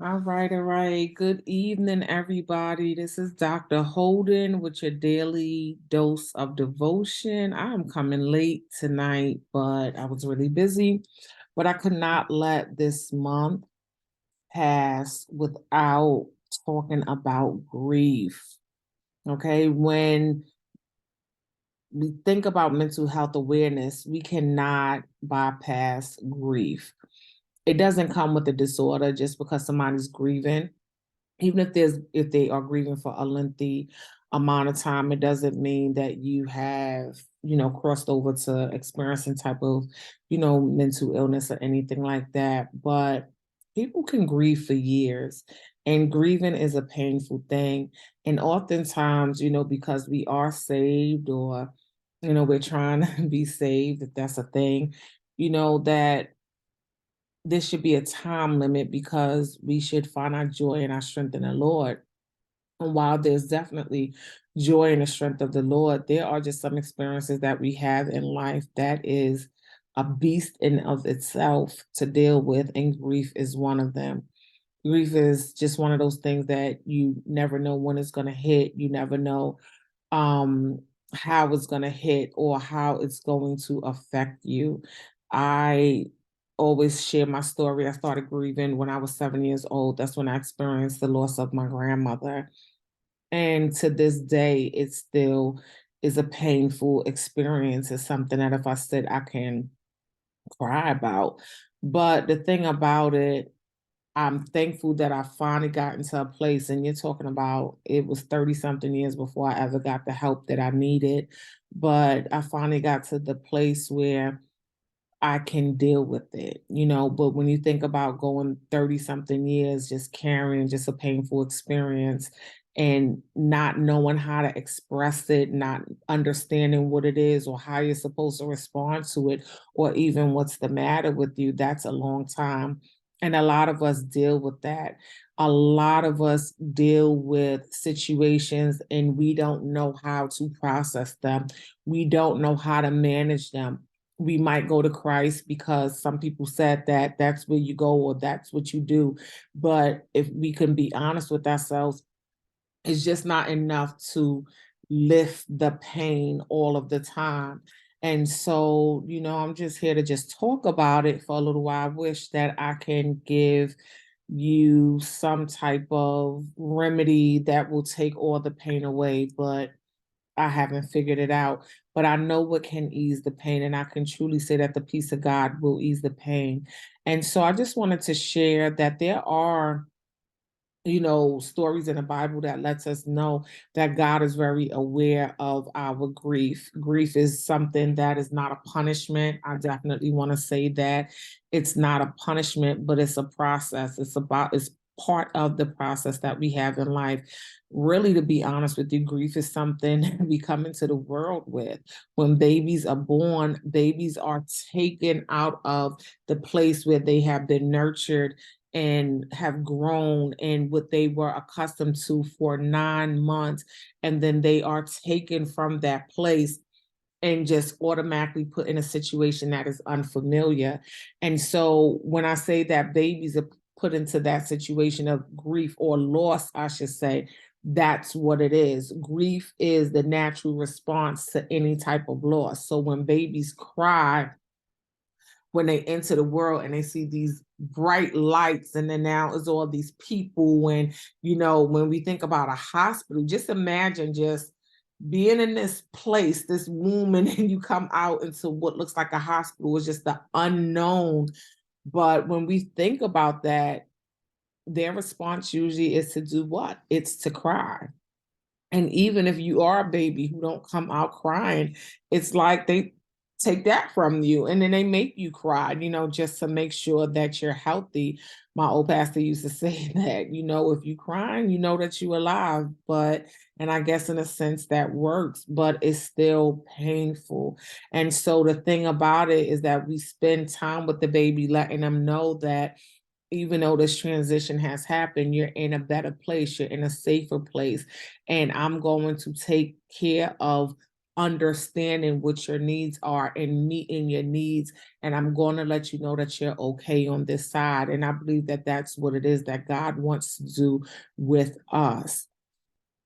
All right, all right. Good evening, everybody. This is Dr. Holden with your daily dose of devotion. I'm coming late tonight, but I was really busy. But I could not let this month pass without talking about grief. Okay, when we think about mental health awareness, we cannot bypass grief. It doesn't come with a disorder just because somebody's grieving. Even if they are grieving for a lengthy amount of time, it doesn't mean that you have, crossed over to experiencing type of, mental illness or anything like that. But people can grieve for years, and grieving is a painful thing. And oftentimes, because we are saved, or we're trying to be saved, if that's a thing, that this should be a time limit because we should find our joy and our strength in the Lord. And while there's definitely joy in the strength of the Lord, there are just some experiences that we have in life that is a beast in of itself to deal with, and grief is one of them. Grief is just one of those things that you never know when it's going to hit. You never know um how it's going to hit or how it's going to affect you. I always share my story. I started grieving when I was 7 years old. That's when I experienced the loss of my grandmother. And to this day, it still is a painful experience. It's something that if I sit, I can cry about. But the thing about it, I'm thankful that I finally got into a place, and you're talking about it was 30 something years before I ever got the help that I needed. But I finally got to the place where I can deal with it. But when you think about going 30 something years just carrying just a painful experience and not knowing how to express it, not understanding what it is or how you're supposed to respond to it, or even what's the matter with you, that's a long time. And a lot of us deal with that. A lot of us deal with situations and we don't know how to process them. We don't know how to manage them. We might go to Christ because some people said that that's where you go or that's what you do. But if we can be honest with ourselves, it's just not enough to lift the pain all of the time. And so, I'm just here to just talk about it for a little while. I wish that I can give you some type of remedy that will take all the pain away, but I haven't figured it out, but I know what can ease the pain, and I can truly say that the peace of God will ease the pain. And so I just wanted to share that there are, stories in the Bible that lets us know that God is very aware of our grief. Grief is something that is not a punishment. I definitely want to say that it's not a punishment, but it's a process. It's part of the process that we have in life. Really, to be honest with you, grief is something we come into the world with. When babies are born, babies are taken out of the place where they have been nurtured and have grown in what they were accustomed to for 9 months. And then they are taken from that place and just automatically put in a situation that is unfamiliar. And so when I say that babies are put into that situation of grief or loss, I should say, that's what it is. Grief is the natural response to any type of loss. So when babies cry, when they enter the world and they see these bright lights, and then now it's all these people, when when we think about a hospital, just imagine just being in this place, this womb, and then you come out into what looks like a hospital. Is just the unknown. But when we think about that, their response usually is to do what? It's to cry. And even if you are a baby who don't come out crying, it's like they take that from you and then they make you cry, just to make sure that you're healthy. My old pastor used to say that, if you crying, you know that you're alive. And I guess in a sense that works, but it's still painful. And so the thing about it is that we spend time with the baby, letting them know that even though this transition has happened, you're in a better place, you're in a safer place, and I'm going to take care of understanding what your needs are and meeting your needs. And I'm going to let you know that you're okay on this side. And I believe that that's what it is that God wants to do with us.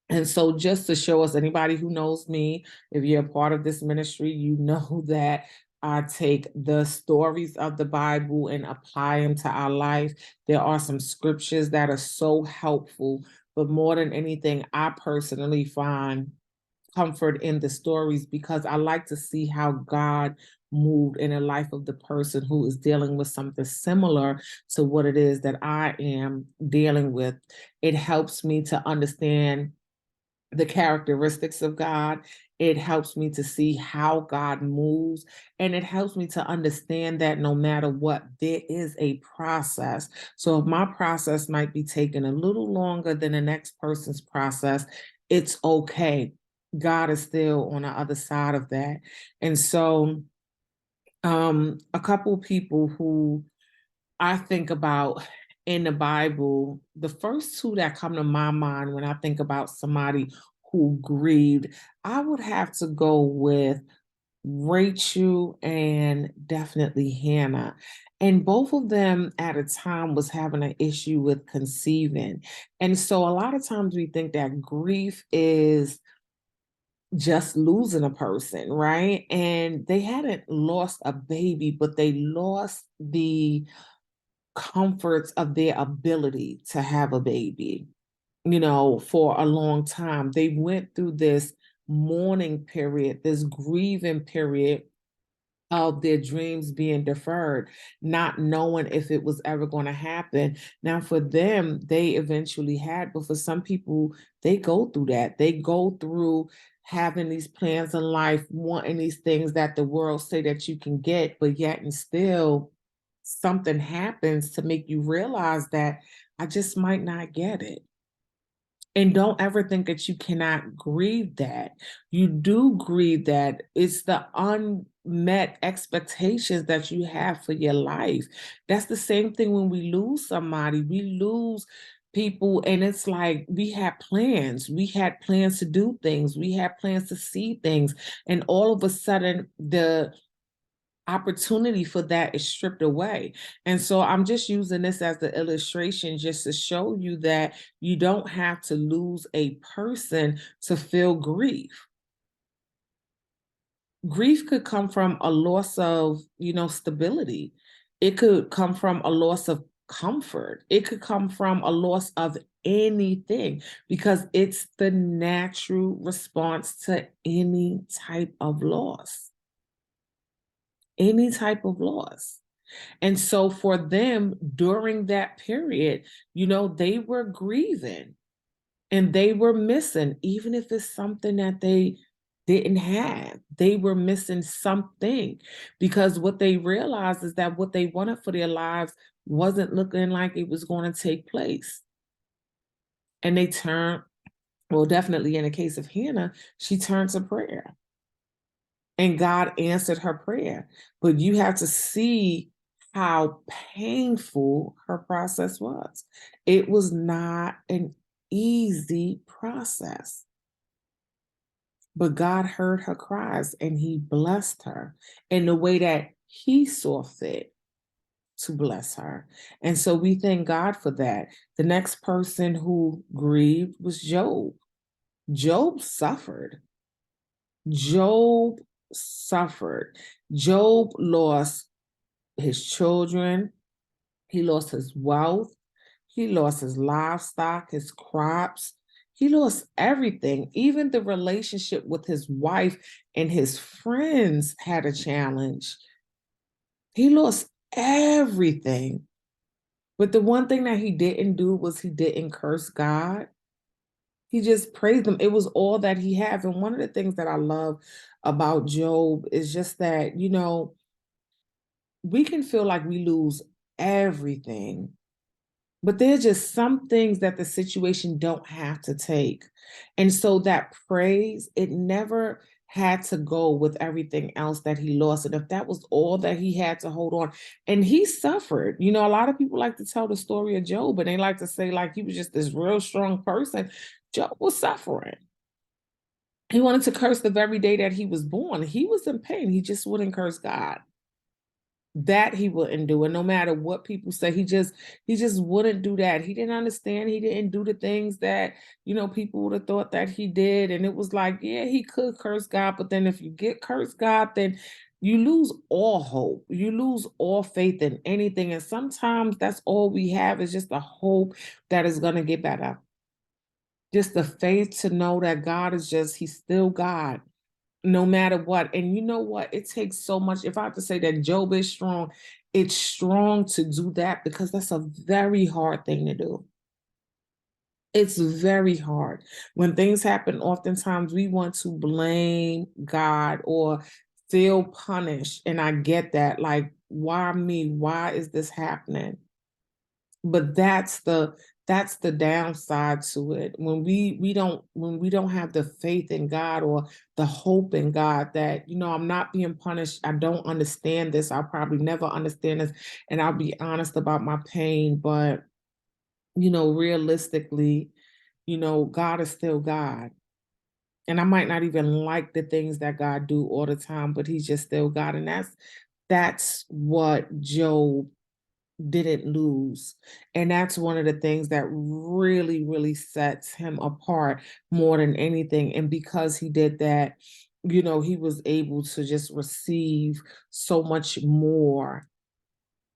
And so, just to show us, anybody who knows me, if you're a part of this ministry, you know that I take the stories of the Bible and apply them to our life. There are some scriptures that are so helpful, but more than anything, I personally find comfort in the stories because I like to see how God moved in the life of the person who is dealing with something similar to what it is that I am dealing with. It helps me to understand the characteristics of God. It helps me to see how God moves. And it helps me to understand that no matter what, there is a process. So if my process might be taking a little longer than the next person's process, it's okay. God is still on the other side of that. And so a couple people who I think about in the Bible, the first two that come to my mind when I think about somebody who grieved, I would have to go with Rachel and definitely Hannah. And both of them at a time was having an issue with conceiving. And so a lot of times we think that grief is just losing a person, right? And they hadn't lost a baby, but they lost the comforts of their ability to have a baby, for a long time. They went through this mourning period, this grieving period of their dreams being deferred, not knowing if it was ever going to happen. Now, for them, they eventually had, but for some people, they go through that. They go through having these plans in life, wanting these things that the world say that you can get, but yet and still something happens to make you realize that I just might not get it. And don't ever think that you cannot grieve that. You do grieve that. It's the unmet expectations that you have for your life. That's the same thing when we lose somebody. We lose people, and it's like we had plans. We had plans to do things. We had plans to see things. And all of a sudden, the opportunity for that is stripped away. And so I'm just using this as the illustration just to show you that you don't have to lose a person to feel grief. Grief could come from a loss of, stability. It could come from a loss of comfort. It could come from a loss of anything because it's the natural response to any type of loss. Any type of loss. And so for them during that period, they were grieving and they were missing, even if it's something that they didn't have, they were missing something because what they realized is that what they wanted for their lives wasn't looking like it was going to take place. And they turned, well, definitely in the case of Hannah, she turned to prayer. And God answered her prayer. But you have to see how painful her process was. It was not an easy process. But God heard her cries and he blessed her in the way that he saw fit to bless her. And so we thank God for that. The next person who grieved was Job. Job suffered. Job suffered. Job lost his children. He lost his wealth. He lost his livestock, his crops. He lost everything. Even the relationship with his wife and his friends had a challenge. He lost everything. But the one thing that he didn't do was he didn't curse God. He just praised him. It was all that he had. And one of the things that I love about Job is just that, we can feel like we lose everything, but there's just some things that the situation don't have to take. And so that praise, it never had to go with everything else that he lost. And if that was all that he had to hold on, and he suffered, a lot of people like to tell the story of Job, and they like to say like he was just this real strong person. Job was suffering. He wanted to curse the very day that he was born. He was in pain. He just wouldn't curse God. That he wouldn't do. And no matter what people say, he just wouldn't do that. He didn't understand. He didn't do the things that, people would have thought that he did. And it was like, yeah, he could curse God, but then if you get cursed God, then you lose all hope. You lose all faith in anything. And sometimes that's all we have is just a hope that is gonna get better. Just the faith to know that God is he's still God no matter what. And you know what? It takes so much. If I have to say that Job is strong, it's strong to do that because that's a very hard thing to do. It's very hard. When things happen, oftentimes we want to blame God or feel punished. And I get that. Like, why me? Why is this happening? But that's the downside to it when we don't have the faith in God or the hope in God that I'm not being punished. I don't understand this. I'll probably never understand this, and I'll be honest about my pain. But realistically, God is still God, and I might not even like the things that God do all the time, but He's just still God, and that's what Job didn't lose. And that's one of the things that really, really sets him apart more than anything. And because he did that, he was able to just receive so much more,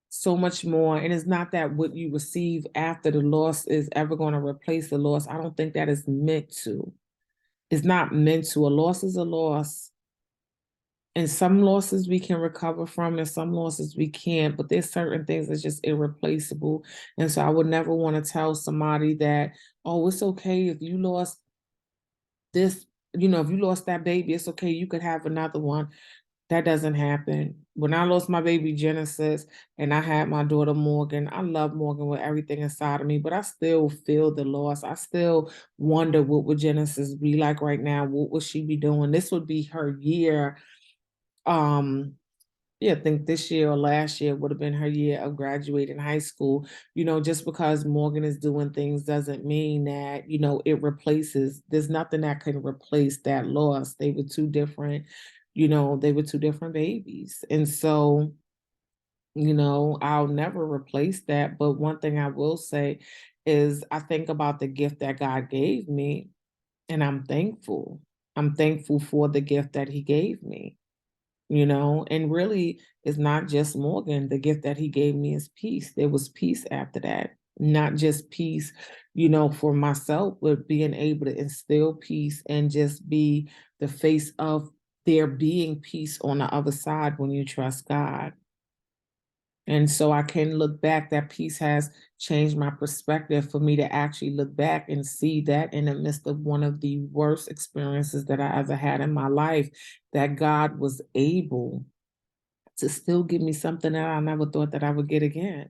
so much more. And it's not that what you receive after the loss is ever going to replace the loss. I don't think that is meant to. It's not meant to. A loss is a loss. And some losses we can recover from, and some losses we can't. But there's certain things that's just irreplaceable. And so I would never want to tell somebody that, oh, it's okay if you lost this, if you lost that baby, it's okay. You could have another one. That doesn't happen. When I lost my baby Genesis and I had my daughter Morgan, I love Morgan with everything inside of me, but I still feel the loss. I still wonder what would Genesis be like right now? What would she be doing? This would be her year. Yeah, I think this year or last year would have been her year of graduating high school. Just because Morgan is doing things doesn't mean that, it replaces, there's nothing that can replace that loss. They were two different babies. And so, I'll never replace that. But one thing I will say is I think about the gift that God gave me, and I'm thankful. I'm thankful for the gift that He gave me. And really it's not just Morgan. The gift that he gave me is peace. There was peace after that, not just peace, for myself, but being able to instill peace and just be the face of there being peace on the other side when you trust God. And so I can look back, that peace has changed my perspective for me to actually look back and see that in the midst of one of the worst experiences that I ever had in my life, that God was able to still give me something that I never thought that I would get again.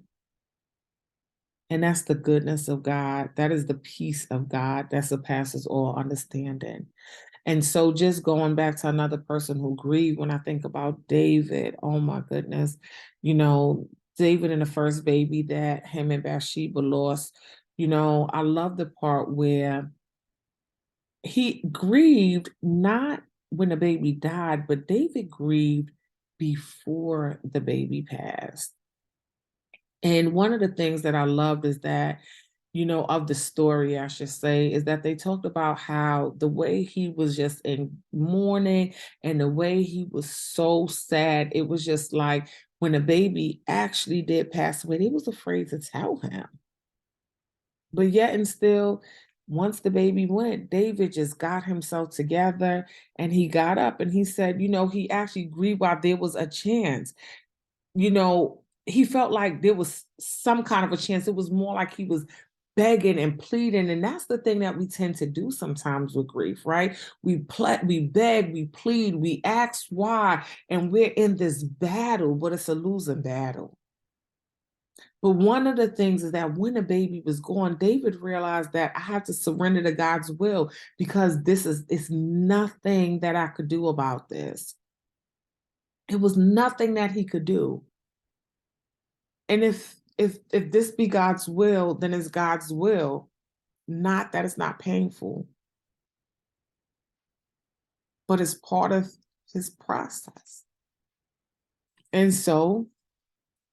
And that's the goodness of God. That is the peace of God that surpasses all understanding. And so just going back to another person who grieved, when I think about David, oh my goodness, David and the first baby that him and Bathsheba lost, I love the part where he grieved not when the baby died, but David grieved before the baby passed. And one of the things that I loved is that, of the story, I should say, is that they talked about how the way he was just in mourning and the way he was so sad, it was just like when the baby actually did pass away, he was afraid to tell him. But yet and still, once the baby went, David just got himself together and he got up and he said, he actually grieved while there was a chance. He felt like there was some kind of a chance. It was more like he was begging and pleading. And that's the thing that we tend to do sometimes with grief, right? We beg, we plead, we ask why, and we're in this battle, but it's a losing battle. But one of the things is that when the baby was gone, David realized that I have to surrender to God's will because it's nothing that I could do about this. It was nothing that he could do. And if this be God's will, then it's God's will, not that it's not painful. but it's part of his process. And so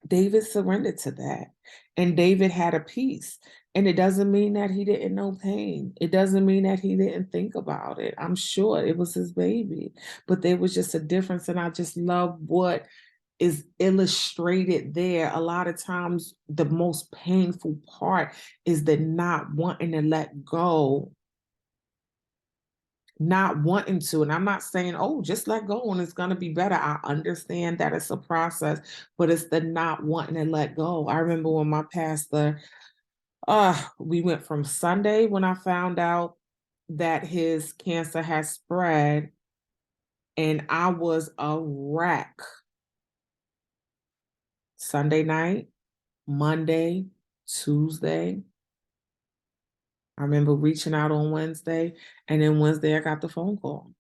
David surrendered to that. And David had a peace. And it doesn't mean that he didn't know pain. It doesn't mean that he didn't think about it. I'm sure it was his baby, but there was just a difference. And I just love what is illustrated there. A lot of times, the most painful part is the not wanting to let go, not wanting to. And I'm not saying, oh, just let go and it's going to be better. I understand that it's a process, but it's the not wanting to let go. I remember when my pastor, we went from Sunday when I found out that his cancer had spread, and I was a wreck. Sunday night, Monday, Tuesday. I remember reaching out on Wednesday, and then Wednesday I got the phone call.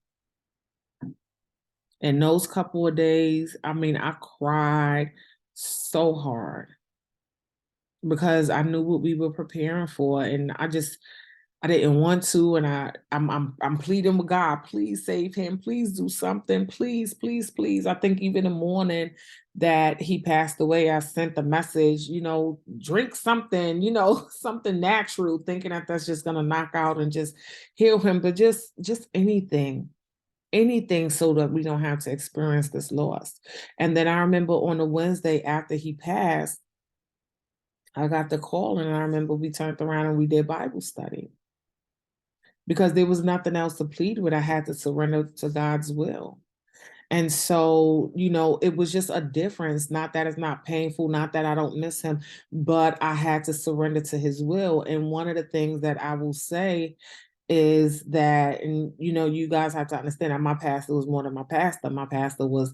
And those couple of days, I mean, I cried so hard because I knew what we were preparing for, and I didn't want to, and I'm pleading with God, please save him, please do something, please, please, please. I think even the morning that he passed away, I sent the message, drink something, something natural, thinking that that's just gonna knock out and just heal him, but just anything so that we don't have to experience this loss. And then I remember on the Wednesday after he passed, I got the call, and I remember we turned around and we did Bible study because there was nothing else to plead with. I had to surrender to God's will. And so, it was just a difference. Not that it's not painful, not that I don't miss him, but I had to surrender to his will. And one of the things that I will say is that, and you guys have to understand that my pastor was more than my pastor. My pastor was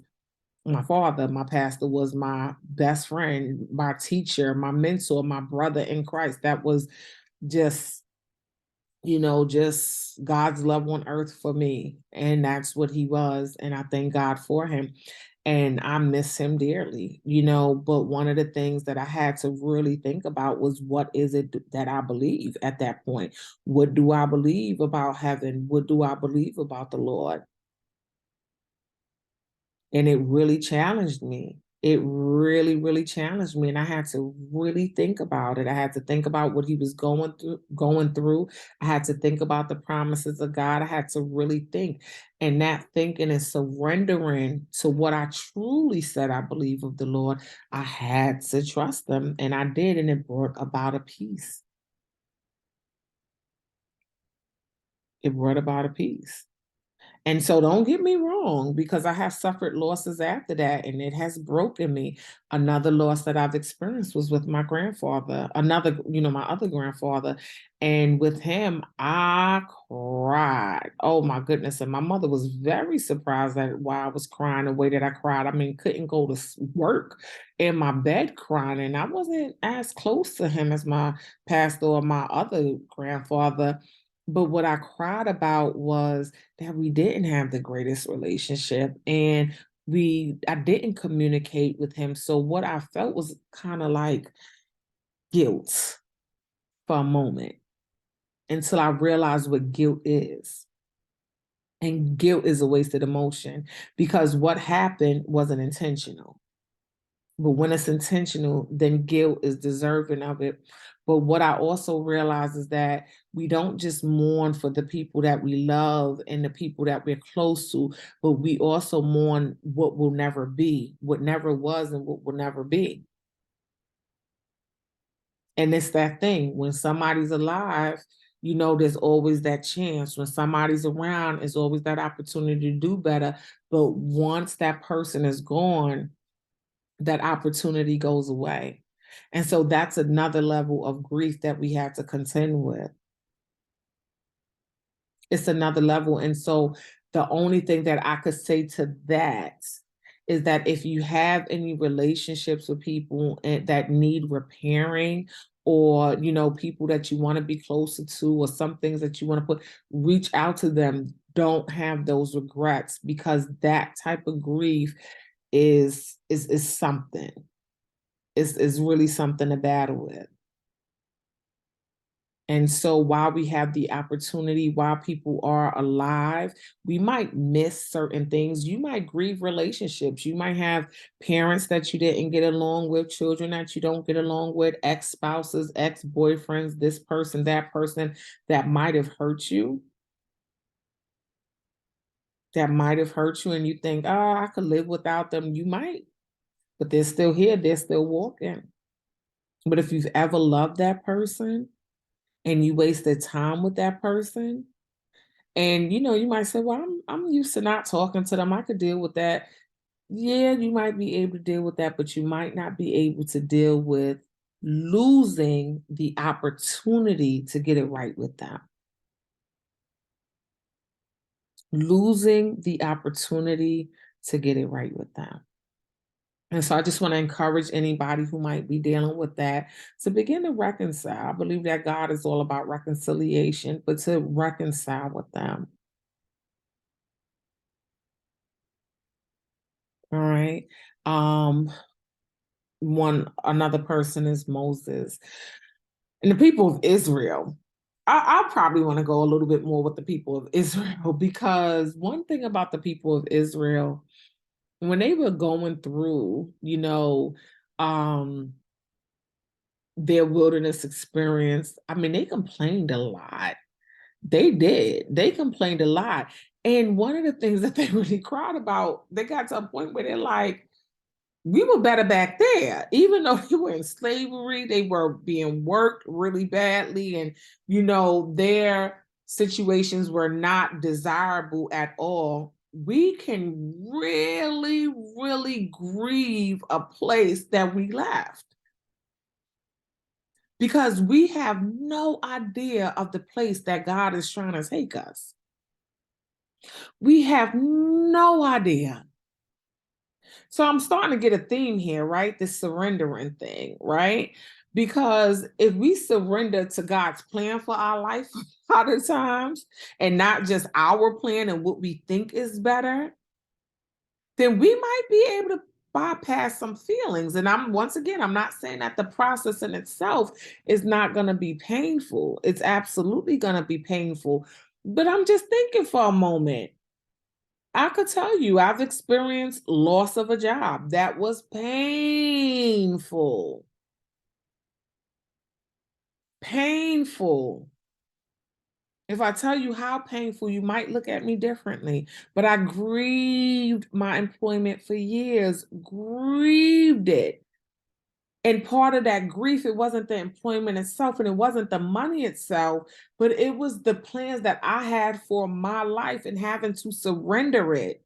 my father. My pastor was my best friend, my teacher, my mentor, my brother in Christ. That was just just God's love on earth for me. And that's what he was. And I thank God for him. And I miss him dearly, But one of the things that I had to really think about was, what is it that I believe at that point? What do I believe about heaven? What do I believe about the Lord? And it really challenged me. It really, really challenged me. And I had to really think about it. I had to think about what he was going through. I had to think about the promises of God. I had to really think. And that thinking and surrendering to what I truly said I believe of the Lord, I had to trust them. And I did. And it brought about a peace. It brought about a peace. And so don't get me wrong, because I have suffered losses after that, and it has broken me. Another loss that I've experienced was with my grandfather, my other grandfather. And with him, I cried. Oh my goodness. And my mother was very surprised at why I was crying the way that I cried. I mean, couldn't go to work in my bed crying. And I wasn't as close to him as my pastor or my other grandfather. But what I cried about was that we didn't have the greatest relationship, and I didn't communicate with him. So what I felt was kind of like guilt for a moment, until I realized what guilt is. And guilt is a wasted emotion, because what happened wasn't intentional. But when it's intentional, then guilt is deserving of it. But what I also realize is that we don't just mourn for the people that we love and the people that we're close to, but we also mourn what will never be, what never was, and what will never be. And it's that thing. When somebody's alive, there's always that chance. When somebody's around, there's always that opportunity to do better. But once that person is gone, that opportunity goes away. And so that's another level of grief that we have to contend with. It's another level. And so the only thing that I could say to that is that if you have any relationships with people that need repairing, or people that you want to be closer to, or some things that you want to reach out to them. Don't have those regrets, because that type of grief is something. Is really something to battle with. And so while we have the opportunity, while people are alive, we might miss certain things. You might grieve relationships. You might have parents that you didn't get along with, children that you don't get along with, ex-spouses, ex-boyfriends, this person that might have hurt you, and you think, oh, I could live without them. You might, but they're still here, they're still walking. But if you've ever loved that person and you wasted time with that person, and you might say, well, I'm used to not talking to them. I could deal with that. Yeah, you might be able to deal with that, but you might not be able to deal with losing the opportunity to get it right with them. Losing the opportunity to get it right with them. And so I just want to encourage anybody who might be dealing with that to begin to reconcile. I believe that God is all about reconciliation, but to reconcile with them. All right. Another person is Moses. And the people of Israel. I probably want to go a little bit more with the people of Israel, because one thing about the people of Israel, when they were going through, their wilderness experience, I mean, they complained a lot. They did. They complained a lot. And one of the things that they really cried about, they got to a point where they're like, we were better back there. Even though they were in slavery, they were being worked really badly, and their situations were not desirable at all. We can really, really grieve a place that we left, because we have no idea of the place that God is trying to take us. We have no idea. So I'm starting to get a theme here, right? This surrendering thing, right? Because if we surrender to God's plan for our life a lot of times, and not just our plan and what we think is better, then we might be able to bypass some feelings. And I'm not saying that the process in itself is not going to be painful. It's absolutely going to be painful. But I'm just thinking for a moment. I could tell you, I've experienced loss of a job. That was painful. Painful. If I tell you how painful, you might look at me differently. But I grieved my employment for years, grieved it. And part of that grief, it wasn't the employment itself, and it wasn't the money itself, but it was the plans that I had for my life and having to surrender it.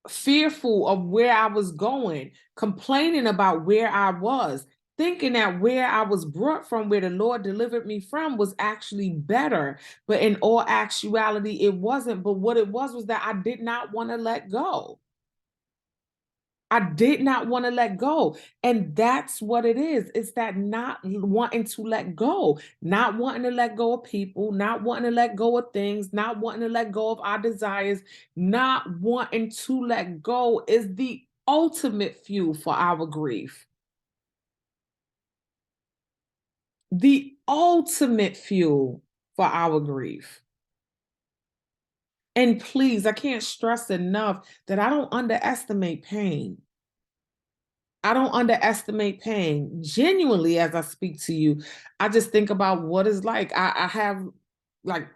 Fearful of where I was going, complaining about where I was, thinking that where I was brought from, where the Lord delivered me from, was actually better. But in all actuality, it wasn't. But what it was that I did not want to let go. I did not want to let go. And that's what it is. It's that not wanting to let go, not wanting to let go of people, not wanting to let go of things, not wanting to let go of our desires, not wanting to let go is the ultimate fuel for our grief. The ultimate fuel for our grief. And please, I can't stress enough that I don't underestimate pain. I don't underestimate pain. Genuinely, as I speak to you, I just think about what it's like. I have like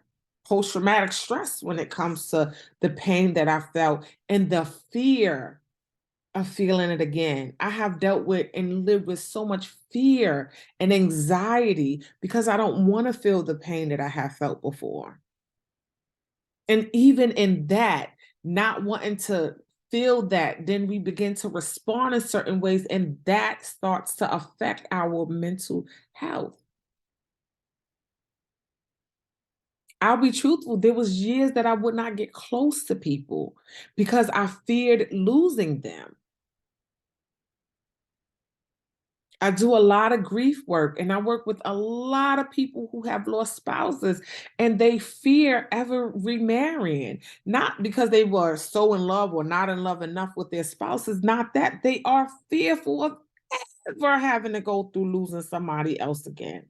post-traumatic stress when it comes to the pain that I felt and the fear of feeling it again. I have dealt with and lived with so much fear and anxiety because I don't want to feel the pain that I have felt before. And even in that, not wanting to feel that, then we begin to respond in certain ways, and that starts to affect our mental health. I'll be truthful, there was years that I would not get close to people because I feared losing them. I do a lot of grief work, and I work with a lot of people who have lost spouses, and they fear ever remarrying. Not because they were so in love or not in love enough with their spouses, not that. They are fearful of ever having to go through losing somebody else again.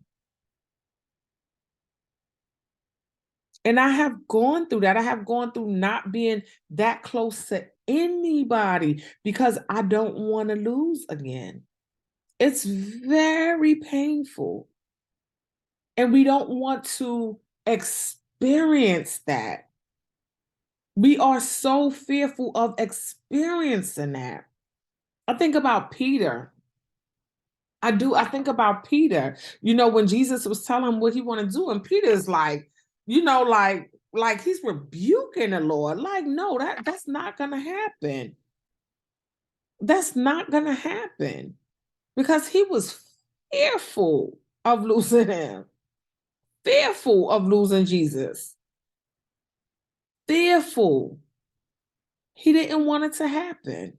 And I have gone through that. I have gone through not being that close to anybody because I don't want to lose again. It's very painful. And we don't want to experience that. We are so fearful of experiencing that. I think about Peter. I do. I think about Peter. When Jesus was telling him what he want to do, and Peter's like, like he's rebuking the Lord. Like, no, that's not gonna happen. That's not gonna happen because he was fearful of losing him, fearful of losing Jesus, fearful. He didn't want it to happen.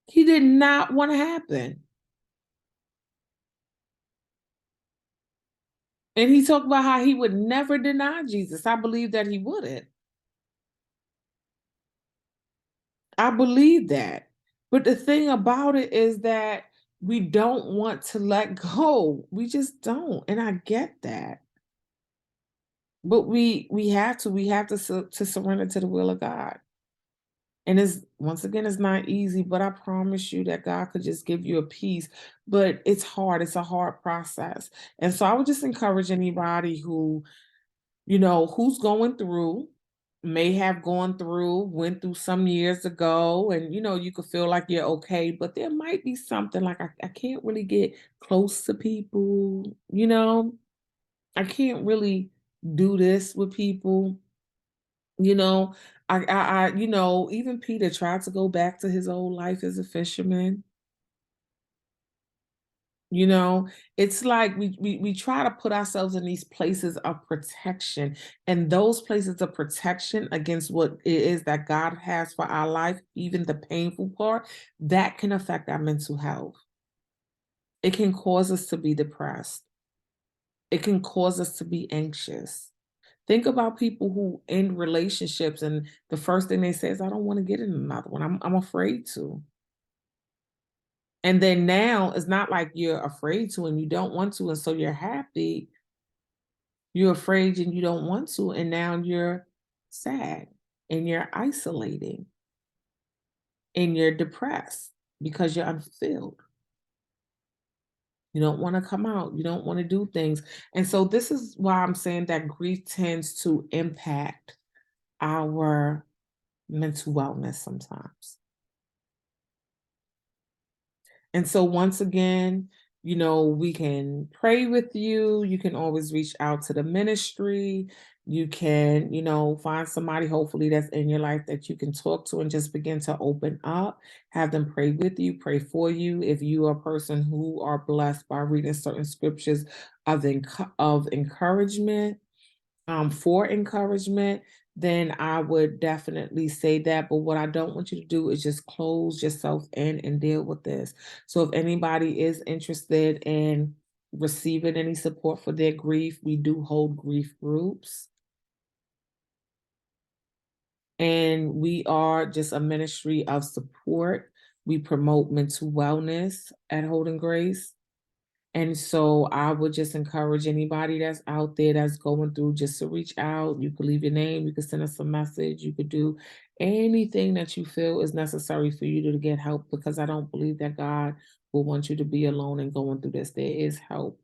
He did not want to happen. And he talked about how he would never deny Jesus. I believe that he wouldn't. I believe that. But the thing about it is that we don't want to let go. We just don't. And I get that. But we have to surrender to the will of God. And it's once again it's not easy, but I promise you that God could just give you a peace. But it's hard. It's a hard process. And so I would just encourage anybody who's going through, may have gone through, went through some years ago, and you could feel like you're okay, but there might be something like I can't really get close to people. I can't really do this with people, you know. Even Peter tried to go back to his old life as a fisherman. You know, it's like we try to put ourselves in these places of protection, and those places of protection against what it is that God has for our life, even the painful part, that can affect our mental health. It can cause us to be depressed. It can cause us to be anxious. Think about people who end relationships and the first thing they say is, I don't want to get in another one. I'm afraid to. And then now it's not like you're afraid to and you don't want to, and so you're happy. You're afraid and you don't want to, and now you're sad and you're isolating and you're depressed because you're unfulfilled. You don't want to come out. You don't want to do things. And so this is why I'm saying that grief tends to impact our mental wellness sometimes. And so once again, we can pray with you. You can always reach out to the ministry. You can, find somebody hopefully that's in your life that you can talk to and just begin to open up. Have them pray with you, pray for you. If you are a person who are blessed by reading certain scriptures of encouragement, for encouragement, then I would definitely say that. But what I don't want you to do is just close yourself in and deal with this. So if anybody is interested in receiving any support for their grief, we do hold grief groups. And we are just a ministry of support. We promote mental wellness at Holden Grace. And so I would just encourage anybody that's out there that's going through just to reach out. You could leave your name, you could send us a message, you could do anything that you feel is necessary for you to get help, because I don't believe that God will want you to be alone and going through this. There is help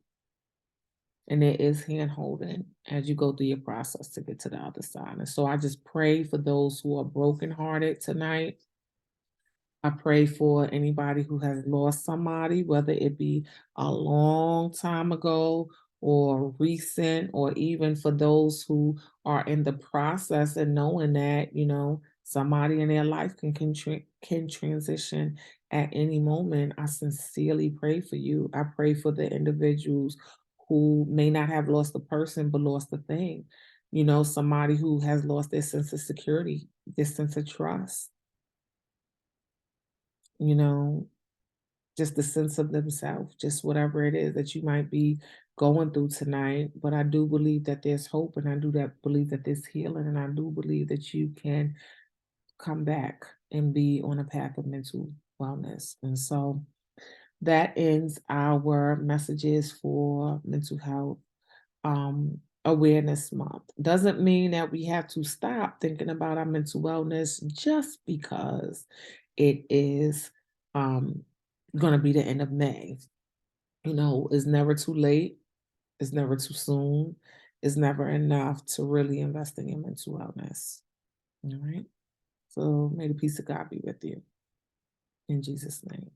and there is hand holding as you go through your process to get to the other side. And so I just pray for those who are brokenhearted tonight. I pray for anybody who has lost somebody, whether it be a long time ago or recent, or even for those who are in the process and knowing that, somebody in their life can transition at any moment. I sincerely pray for you. I pray for the individuals who may not have lost the person, but lost the thing. Somebody who has lost their sense of security, their sense of trust, you know, just the sense of themselves, just whatever it is that you might be going through tonight. But I do believe that there's hope, and I do believe that there's healing, and I do believe that you can come back and be on a path of mental wellness. And so that ends our messages for mental health. Awareness Month. Doesn't mean that we have to stop thinking about our mental wellness just because it is um, going to be the end of May. It's never too late. It's never too soon. It's never enough to really invest in your mental wellness. All right. So may the peace of God be with you in Jesus' name.